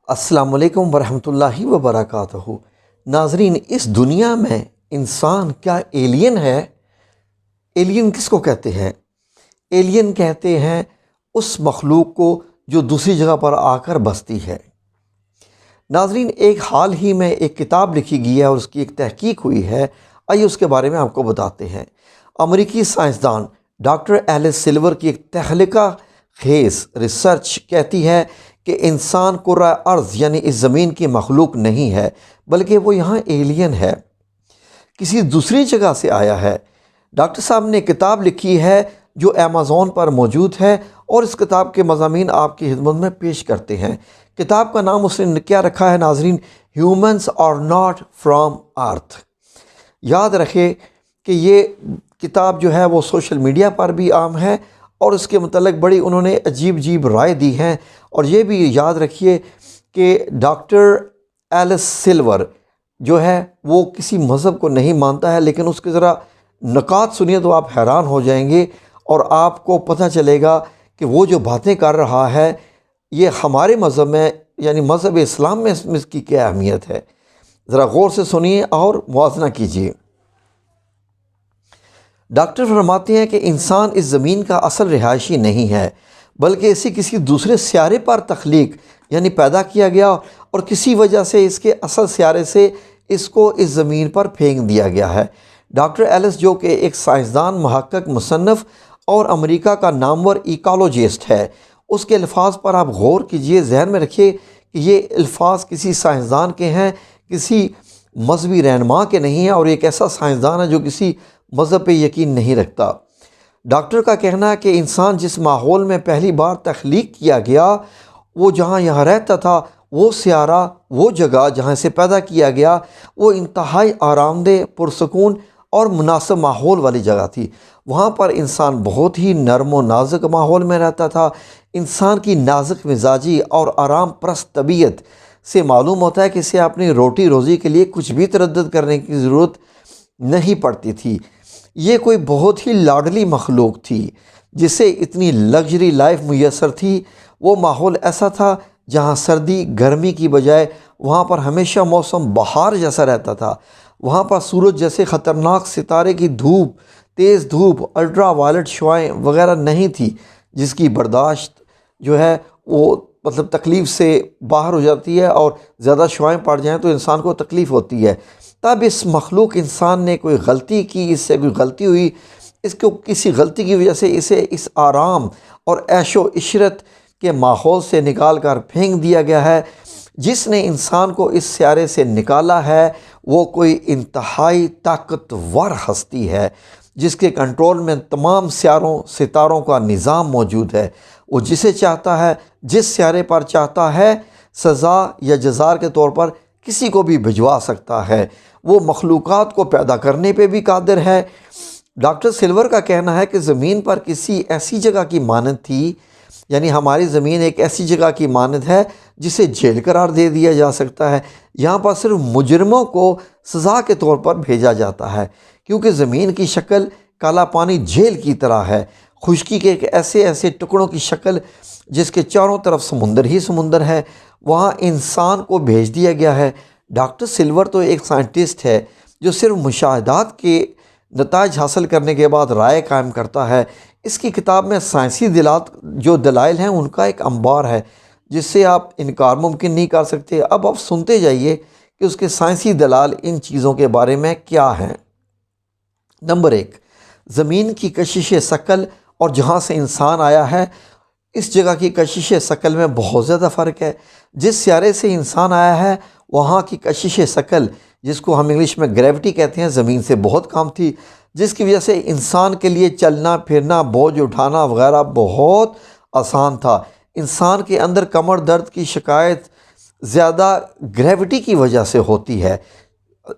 السلام علیکم ورحمۃ اللہ وبرکاتہ۔ ناظرین، اس دنیا میں انسان کیا ایلین ہے؟ ایلین کس کو کہتے ہیں؟ ایلین کہتے ہیں اس مخلوق کو جو دوسری جگہ پر آ کر بستی ہے۔ ناظرین، ایک حال ہی میں ایک کتاب لکھی گئی ہے اور اس کی ایک تحقیق ہوئی ہے، آئیے اس کے بارے میں آپ کو بتاتے ہیں۔ امریکی سائنسدان ڈاکٹر ایلس سلور کی ایک تخلیقہ خیز ریسرچ کہتی ہے کہ انسان کرۂ ارض یعنی اس زمین کی مخلوق نہیں ہے، بلکہ وہ یہاں ایلین ہے، کسی دوسری جگہ سے آیا ہے۔ ڈاکٹر صاحب نے کتاب لکھی ہے جو امیزون پر موجود ہے، اور اس کتاب کے مضامین آپ کی خدمت میں پیش کرتے ہیں۔ کتاب کا نام اس نے کیا رکھا ہے ناظرین؟ ہیومنز آر ناٹ فرام ارتھ۔ یاد رکھے کہ یہ کتاب جو ہے وہ سوشل میڈیا پر بھی عام ہے، اور اس کے متعلق بڑی انہوں نے عجیب رائے دی ہیں۔ اور یہ بھی یاد رکھیے کہ ڈاکٹر ایلس سلور جو ہے وہ کسی مذہب کو نہیں مانتا ہے، لیکن اس کے ذرا نکات سنیے تو آپ حیران ہو جائیں گے، اور آپ کو پتہ چلے گا کہ وہ جو باتیں کر رہا ہے یہ ہمارے مذہب میں یعنی مذہب اسلام میں اس کی کیا اہمیت ہے۔ ذرا غور سے سنیے اور موازنہ کیجیے۔ ڈاکٹر فرماتے ہیں کہ انسان اس زمین کا اصل رہائشی نہیں ہے، بلکہ اسے کسی دوسرے سیارے پر تخلیق یعنی پیدا کیا گیا، اور کسی وجہ سے اس کے اصل سیارے سے اس کو اس زمین پر پھینک دیا گیا ہے۔ ڈاکٹر ایلس جو کہ ایک سائنسدان، محقق، مصنف اور امریکہ کا نامور ایکالوجسٹ ہے، اس کے الفاظ پر آپ غور کیجئے، ذہن میں رکھیے کہ یہ الفاظ کسی سائنسدان کے ہیں، کسی مذہبی رہنما کے نہیں ہیں، اور ایک ایسا سائنسدان ہے جو کسی مذہب پہ یقین نہیں رکھتا۔ ڈاکٹر کا کہنا ہے کہ انسان جس ماحول میں پہلی بار تخلیق کیا گیا، وہ جہاں یہاں رہتا تھا، وہ سیارہ، وہ جگہ جہاں سے پیدا کیا گیا، وہ انتہائی آرام دہ، پرسکون اور مناسب ماحول والی جگہ تھی۔ وہاں پر انسان بہت ہی نرم و نازک ماحول میں رہتا تھا۔ انسان کی نازک مزاجی اور آرام پرست طبیعت سے معلوم ہوتا ہے کہ اسے اپنی روٹی روزی کے لیے کچھ بھی تردد کرنے کی ضرورت نہیں پڑتی تھی۔ یہ کوئی بہت ہی لاڈلی مخلوق تھی جسے اتنی لگژری لائف میسر تھی۔ وہ ماحول ایسا تھا جہاں سردی گرمی کی بجائے وہاں پر ہمیشہ موسم بہار جیسا رہتا تھا۔ وہاں پر سورج جیسے خطرناک ستارے کی دھوپ، تیز دھوپ، الٹرا وائلٹ شعاعیں وغیرہ نہیں تھی، جس کی برداشت جو ہے وہ تکلیف سے باہر ہو جاتی ہے، اور زیادہ شعاعیں پڑ جائیں تو انسان کو تکلیف ہوتی ہے۔ تب اس مخلوق انسان نے کوئی غلطی کی، اس سے کوئی غلطی ہوئی، اس کو کسی غلطی کی وجہ سے اسے اس آرام اور عیش و عشرت کے ماحول سے نکال کر پھینک دیا گیا ہے۔ جس نے انسان کو اس سیارے سے نکالا ہے وہ کوئی انتہائی طاقتور ہستی ہے، جس کے کنٹرول میں تمام سیاروں ستاروں کا نظام موجود ہے۔ وہ جسے چاہتا ہے، جس سیارے پر چاہتا ہے، سزا یا جزا کے طور پر کسی کو بھی بھجوا سکتا ہے۔ وہ مخلوقات کو پیدا کرنے پہ بھی قادر ہے۔ ڈاکٹر سلور کا کہنا ہے کہ زمین پر کسی ایسی جگہ کی مانند تھی، یعنی ہماری زمین ایک ایسی جگہ کی مانند ہے جسے جیل قرار دے دیا جا سکتا ہے۔ یہاں پر صرف مجرموں کو سزا کے طور پر بھیجا جاتا ہے، کیونکہ زمین کی شکل کالا پانی جیل کی طرح ہے، خشکی کے ایسے ٹکڑوں کی شکل جس کے چاروں طرف سمندر ہی سمندر ہے۔ وہاں انسان کو بھیج دیا گیا ہے۔ ڈاکٹر سلور تو ایک سائنٹسٹ ہے جو صرف مشاہدات کے نتائج حاصل کرنے کے بعد رائے قائم کرتا ہے۔ اس کی کتاب میں سائنسی دلائل ہیں ان کا ایک انبار ہے، جس سے آپ انکار ممکن نہیں کر سکتے۔ اب آپ سنتے جائیے کہ اس کے سائنسی دلائل ان چیزوں کے بارے میں کیا ہیں۔ نمبر 1، زمین کی کشش ثقل اور جہاں سے انسان آیا ہے اس جگہ کی کشش ثقل میں بہت زیادہ فرق ہے۔ جس سیارے سے انسان آیا ہے وہاں کی کشش ثقل، جس کو ہم انگلش میں گریوٹی کہتے ہیں، زمین سے بہت کم تھی، جس کی وجہ سے انسان کے لیے چلنا پھرنا، بوجھ اٹھانا وغیرہ بہت آسان تھا۔ انسان کے اندر کمر درد کی شکایت زیادہ گریوٹی کی وجہ سے ہوتی ہے۔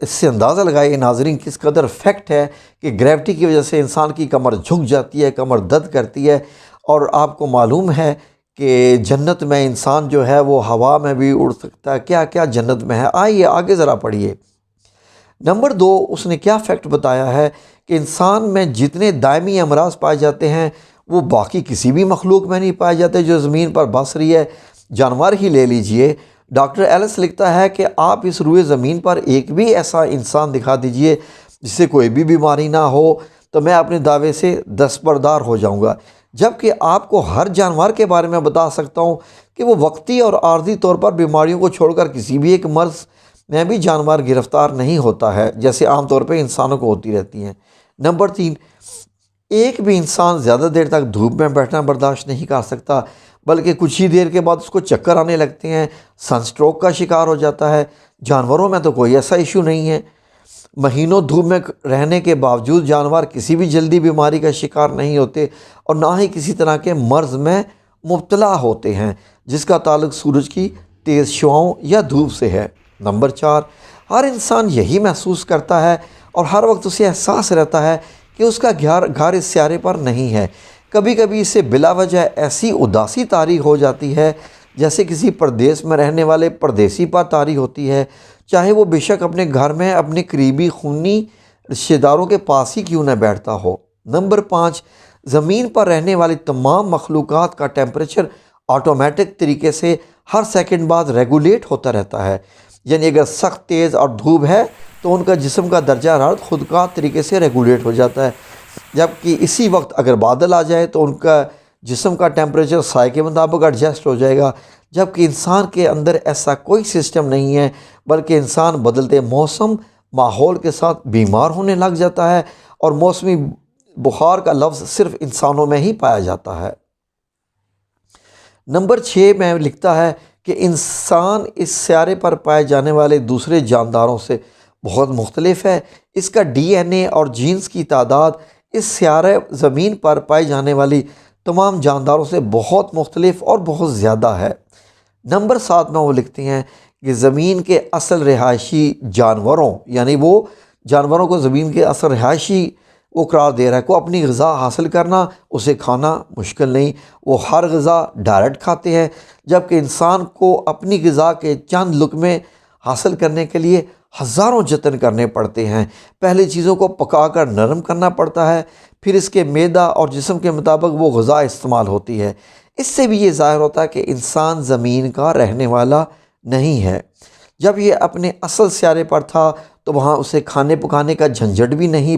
اس سے اندازہ لگائیے ناظرین کس قدر فیکٹ ہے کہ گریوٹی کی وجہ سے انسان کی کمر جھک جاتی ہے، کمر درد کرتی ہے۔ اور آپ کو معلوم ہے کہ جنت میں انسان جو ہے وہ ہوا میں بھی اڑ سکتا ہے، کیا کیا جنت میں ہے۔ آئیے آگے ذرا پڑھیے۔ نمبر 2، اس نے کیا فیکٹ بتایا ہے کہ انسان میں جتنے دائمی امراض پائے جاتے ہیں وہ باقی کسی بھی مخلوق میں نہیں پائے جاتے جو زمین پر بس رہی ہے۔ جانور ہی لے لیجئے، ڈاکٹر ایلس لکھتا ہے کہ آپ اس روئے زمین پر ایک بھی ایسا انسان دکھا دیجئے جس سے کوئی بھی بیماری نہ ہو تو میں اپنے دعوے سے دستبردار ہو جاؤں گا، جبکہ آپ کو ہر جانور کے بارے میں بتا سکتا ہوں کہ وہ وقتی اور عارضی طور پر بیماریوں کو چھوڑ کر کسی بھی ایک مرض میں بھی جانور گرفتار نہیں ہوتا ہے، جیسے عام طور پہ انسانوں کو ہوتی رہتی ہیں۔ نمبر 3، ایک بھی انسان زیادہ دیر تک دھوپ میں بیٹھنا برداشت نہیں کر سکتا، بلکہ کچھ ہی دیر کے بعد اس کو چکر آنے لگتے ہیں، سن سٹروک کا شکار ہو جاتا ہے۔ جانوروں میں تو کوئی ایسا ایشو نہیں ہے، مہینوں دھوپ میں رہنے کے باوجود جانور کسی بھی جلدی بیماری کا شکار نہیں ہوتے اور نہ ہی کسی طرح کے مرض میں مبتلا ہوتے ہیں جس کا تعلق سورج کی تیز شعاؤں یا دھوپ سے ہے۔ نمبر 4، ہر انسان یہی محسوس کرتا ہے اور ہر وقت اسے احساس رہتا ہے کہ اس کا گھر اس سیارے پر نہیں ہے۔ کبھی کبھی اسے بلا وجہ ایسی اداسی طاری ہو جاتی ہے جیسے کسی پردیس میں رہنے والے پردیسی پر طاری ہوتی ہے، چاہے وہ بے شک اپنے گھر میں اپنے قریبی خونی رشتہ داروں کے پاس ہی کیوں نہ بیٹھتا ہو۔ نمبر 5، زمین پر رہنے والی تمام مخلوقات کا ٹیمپریچر آٹومیٹک طریقے سے ہر سیکنڈ بعد ریگولیٹ ہوتا رہتا ہے، یعنی اگر سخت تیز اور دھوپ ہے تو ان کا جسم کا درجہ حرارت خود کا طریقے سے ریگولیٹ ہو جاتا ہے، جبکہ اسی وقت اگر بادل آ جائے تو ان کا جسم کا ٹیمپریچر سائے کے مطابق ایڈجسٹ ہو جائے گا، جبکہ انسان کے اندر ایسا کوئی سسٹم نہیں ہے، بلکہ انسان بدلتے موسم ماحول کے ساتھ بیمار ہونے لگ جاتا ہے، اور موسمی بخار کا لفظ صرف انسانوں میں ہی پایا جاتا ہے۔ نمبر 6 میں لکھتا ہے کہ انسان اس سیارے پر پائے جانے والے دوسرے جانداروں سے بہت مختلف ہے۔ اس کا ڈی این اے اور جینز کی تعداد اس سیارے زمین پر پائی جانے والی تمام جانداروں سے بہت مختلف اور بہت زیادہ ہے۔ نمبر 7 میں وہ لکھتے ہیں کہ زمین کے اصل رہائشی جانوروں، یعنی وہ جانوروں کو زمین کے اصل رہائشی وہ قرار دے رہا ہے، کو اپنی غذا حاصل کرنا، اسے کھانا مشکل نہیں، وہ ہر غذا ڈائریکٹ کھاتے ہیں، جبکہ انسان کو اپنی غذا کے چند لقمے حاصل کرنے کے لیے ہزاروں جتن کرنے پڑتے ہیں۔ پہلے چیزوں کو پکا کر نرم کرنا پڑتا ہے، پھر اس کے معدہ اور جسم کے مطابق وہ غذا استعمال ہوتی ہے۔ اس سے بھی یہ ظاہر ہوتا ہے کہ انسان زمین کا رہنے والا نہیں ہے۔ جب یہ اپنے اصل سیارے پر تھا تو وہاں اسے کھانے پکانے کا جھنجھٹ بھی نہیں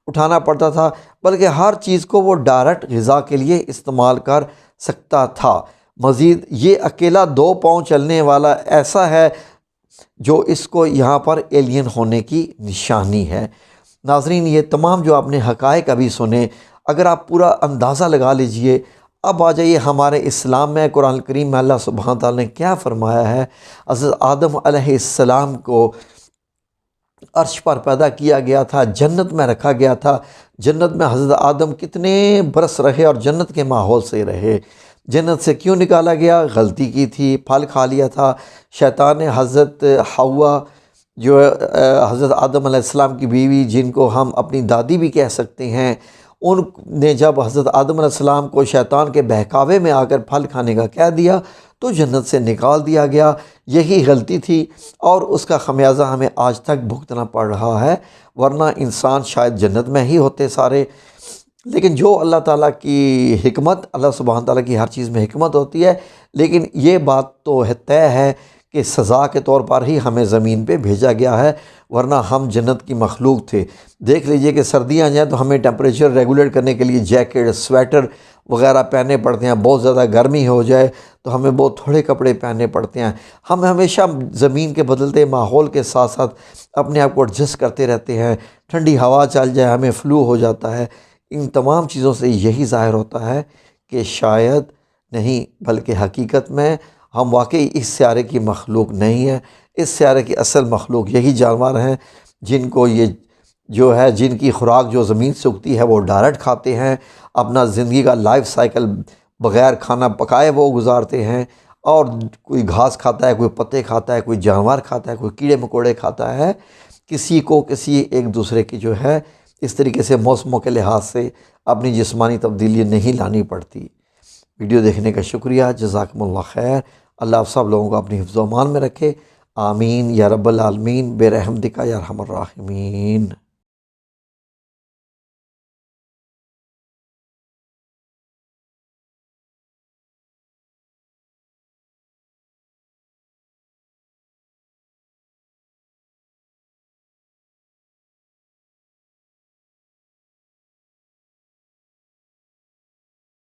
اٹھانا پڑتا تھا، بلکہ ہر چیز کو وہ ڈائریکٹ غذا کے لیے استعمال کر سکتا تھا۔ مزید یہ اکیلا 2 پاؤں چلنے والا ایسا ہے جو اس کو یہاں پر ایلین ہونے کی نشانی ہے۔ ناظرین، یہ تمام جو آپ نے حقائق ابھی سنے، اگر آپ پورا اندازہ لگا لیجئے، اب آ جائیے ہمارے اسلام میں، قرآن کریم میں اللہ سبحانہ تعالیٰ نے کیا فرمایا ہے۔ حضرت آدم علیہ السلام کو عرش پر پیدا کیا گیا تھا، جنت میں رکھا گیا تھا۔ جنت میں حضرت آدم کتنے برس رہے اور جنت کے ماحول سے رہے۔ جنت سے کیوں نکالا گیا؟ غلطی کی تھی، پھل کھا لیا تھا۔ شیطان نے حضرت حوا جو حضرت آدم علیہ السلام کی بیوی، جن کو ہم اپنی دادی بھی کہہ سکتے ہیں، ان نے جب حضرت آدم علیہ السلام کو شیطان کے بہکاوے میں آ کر پھل کھانے کا کہہ دیا تو جنت سے نکال دیا گیا۔ یہی غلطی تھی اور اس کا خمیازہ ہمیں آج تک بھگتنا پڑ رہا ہے، ورنہ انسان شاید جنت میں ہی ہوتے سارے۔ لیکن جو اللہ تعالیٰ کی حکمت، اللہ سبحانہ تعالیٰ کی ہر چیز میں حکمت ہوتی ہے، لیکن یہ بات تو طے ہے کہ سزا کے طور پر ہی ہمیں زمین پہ بھیجا گیا ہے، ورنہ ہم جنت کی مخلوق تھے۔ دیکھ لیجئے کہ سردیاں جائیں تو ہمیں ٹیمپریچر ریگولیٹ کرنے کے لیے جیکٹ، سویٹر وغیرہ پہننے پڑتے ہیں، بہت زیادہ گرمی ہو جائے تو ہمیں بہت تھوڑے کپڑے پہننے پڑتے ہیں۔ ہم ہمیشہ زمین کے بدلتے ماحول کے ساتھ ساتھ اپنے آپ کو ایڈجسٹ کرتے رہتے ہیں۔ ٹھنڈی ہوا چل جائے ہمیں فلو ہو جاتا ہے۔ ان تمام چیزوں سے یہی ظاہر ہوتا ہے کہ شاید نہیں بلکہ حقیقت میں ہم واقعی اس سیارے کی مخلوق نہیں ہیں۔ اس سیارے کی اصل مخلوق یہی جانور ہیں جن کو یہ جو ہے، جن کی خوراک جو زمین سے اگتی ہے وہ ڈائریکٹ کھاتے ہیں، اپنا زندگی کا لائف سائیکل بغیر کھانا پکائے وہ گزارتے ہیں، اور کوئی گھاس کھاتا ہے، کوئی پتے کھاتا ہے، کوئی جانور کھاتا ہے، کوئی کیڑے مکوڑے کھاتا ہے۔ کسی کو کسی ایک دوسرے کی جو ہے اس طریقے سے موسموں کے لحاظ سے اپنی جسمانی تبدیلی نہیں لانی پڑتی۔ ویڈیو دیکھنے کا شکریہ، جزاکم اللہ خیر۔ اللہ آپ سب لوگوں کو اپنی حفظ و امان میں رکھے، آمین یا رب العالمین، برحمتک یا ارحم الراحمین۔